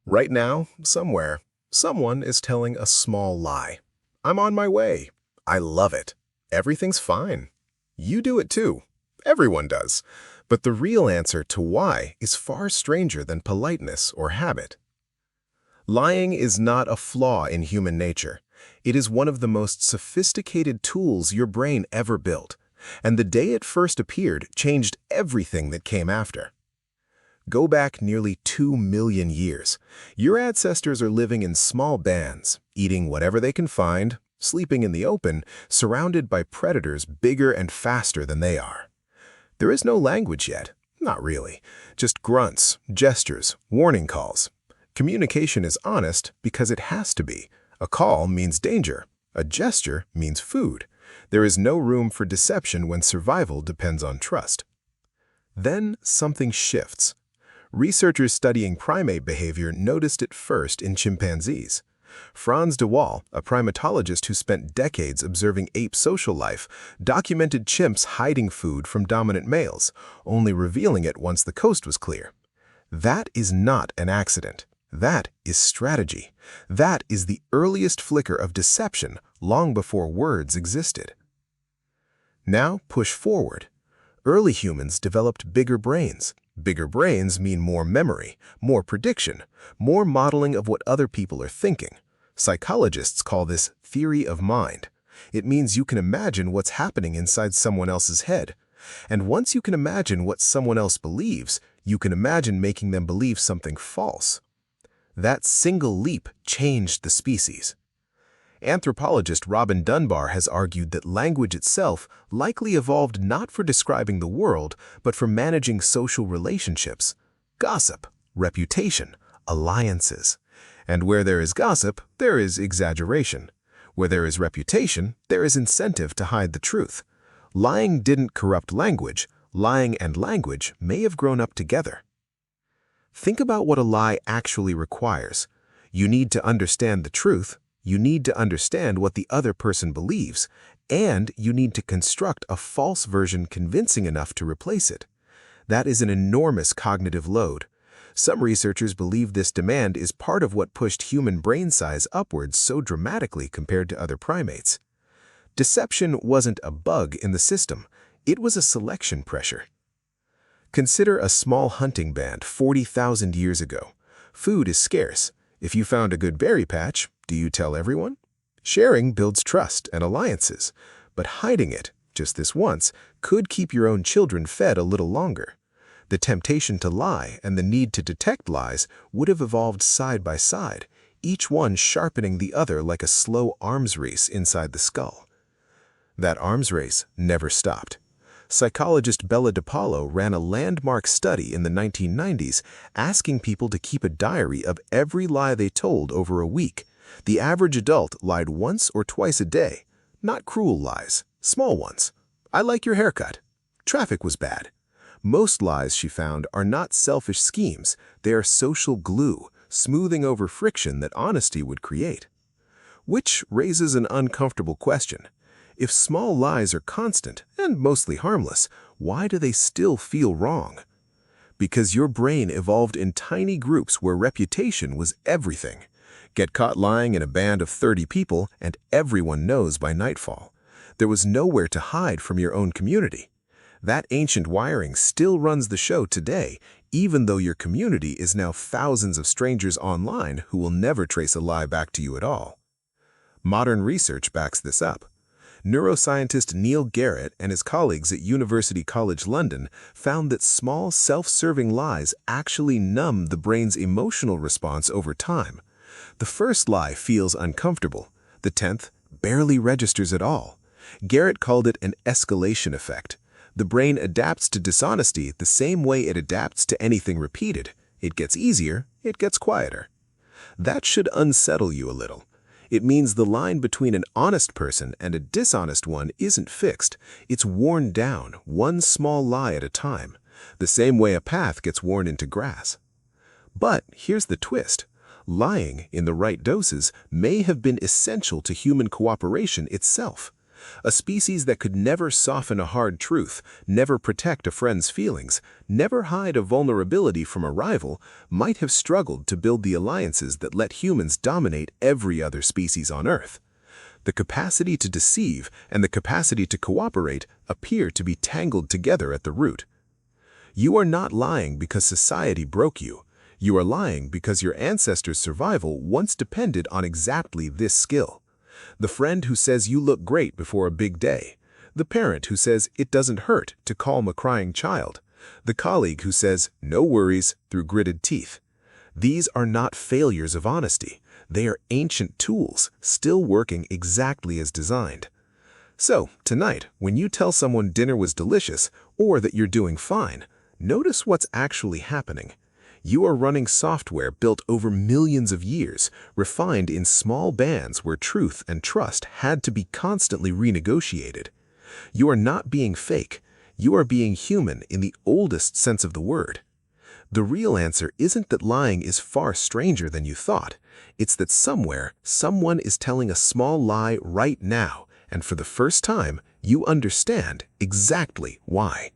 Right now, somewhere, someone is telling a small lie. I'm on my way. I love it. Everything's fine. You do it too. Everyone does. But the real answer to why is far stranger than politeness or habit. Lying is not a flaw in human nature. It is one of the most sophisticated tools your brain ever built, and the day it first appeared changed everything that came after. Go back nearly 2 million years. Your ancestors are living in small bands, eating whatever they can find, sleeping in the open, surrounded by predators bigger and faster than they are. There is no language yet. Not really. Just grunts, gestures, warning calls. Communication is honest because it has to be. A call means danger. A gesture means food. There is no room for deception when survival depends on trust. Then something shifts. Researchers studying primate behavior noticed it first in chimpanzees. Franz de Waal, a primatologist who spent decades observing ape social life, documented chimps hiding food from dominant males, only revealing it once the coast was clear. That is not an accident. That is strategy. That is the earliest flicker of deception long before words existed. Now push forward. Early humans developed bigger brains. Bigger brains mean more memory, more prediction, more modeling of what other people are thinking. Psychologists call this theory of mind. It means you can imagine what's happening inside someone else's head. And once you can imagine what someone else believes, you can imagine making them believe something false. That single leap changed the species. Anthropologist Robin Dunbar has argued that language itself likely evolved not for describing the world, but for managing social relationships, gossip, reputation, alliances. And where there is gossip, there is exaggeration. Where there is reputation, there is incentive to hide the truth. Lying didn't corrupt language. Lying and language may have grown up together. Think about what a lie actually requires. You need to understand the truth. You need to understand what the other person believes, and you need to construct a false version convincing enough to replace it. That is an enormous cognitive load. Some researchers believe this demand is part of what pushed human brain size upwards so dramatically compared to other primates. Deception wasn't a bug in the system. It was a selection pressure. Consider a small hunting band 40,000 years ago. Food is scarce. If you found a good berry patch, do you tell everyone? Sharing builds trust and alliances, but hiding it, just this once, could keep your own children fed a little longer. The temptation to lie and the need to detect lies would have evolved side by side, each one sharpening the other like a slow arms race inside the skull. That arms race never stopped. Psychologist Bella DePaulo ran a landmark study in the 1990s asking people to keep a diary of every lie they told over a week. The average adult lied once or twice a day. Not cruel lies, small ones. I like your haircut. Traffic was bad. Most lies, she found, are not selfish schemes. They are social glue, smoothing over friction that honesty would create. Which raises an uncomfortable question. If small lies are constant and mostly harmless, why do they still feel wrong? Because your brain evolved in tiny groups where reputation was everything. Get caught lying in a band of 30 people and everyone knows by nightfall. There was nowhere to hide from your own community. That ancient wiring still runs the show today, even though your community is now thousands of strangers online who will never trace a lie back to you at all. Modern research backs this up. Neuroscientist Neil Garrett and his colleagues at University College London found that small self-serving lies actually numb the brain's emotional response over time. The first lie feels uncomfortable. The 10th barely registers at all. Garrett called it an escalation effect. The brain adapts to dishonesty the same way it adapts to anything repeated. It gets easier, it gets quieter. That should unsettle you a little. It means the line between an honest person and a dishonest one isn't fixed. It's worn down, one small lie at a time, the same way a path gets worn into grass. But here's the twist. Lying, in the right doses, may have been essential to human cooperation itself. A species that could never soften a hard truth, never protect a friend's feelings, never hide a vulnerability from a rival, might have struggled to build the alliances that let humans dominate every other species on Earth. The capacity to deceive and the capacity to cooperate appear to be tangled together at the root. You are not lying because society broke you. You are lying because your ancestors' survival once depended on exactly this skill. The friend who says you look great before a big day. The parent who says it doesn't hurt to calm a crying child. The colleague who says no worries through gritted teeth. These are not failures of honesty. They are ancient tools, still working exactly as designed. So, tonight, when you tell someone dinner was delicious or that you're doing fine, notice what's actually happening. You are running software built over millions of years, refined in small bands where truth and trust had to be constantly renegotiated. You are not being fake. You are being human in the oldest sense of the word. The real answer isn't that lying is far stranger than you thought. It's that somewhere, someone is telling a small lie right now, and for the first time, you understand exactly why.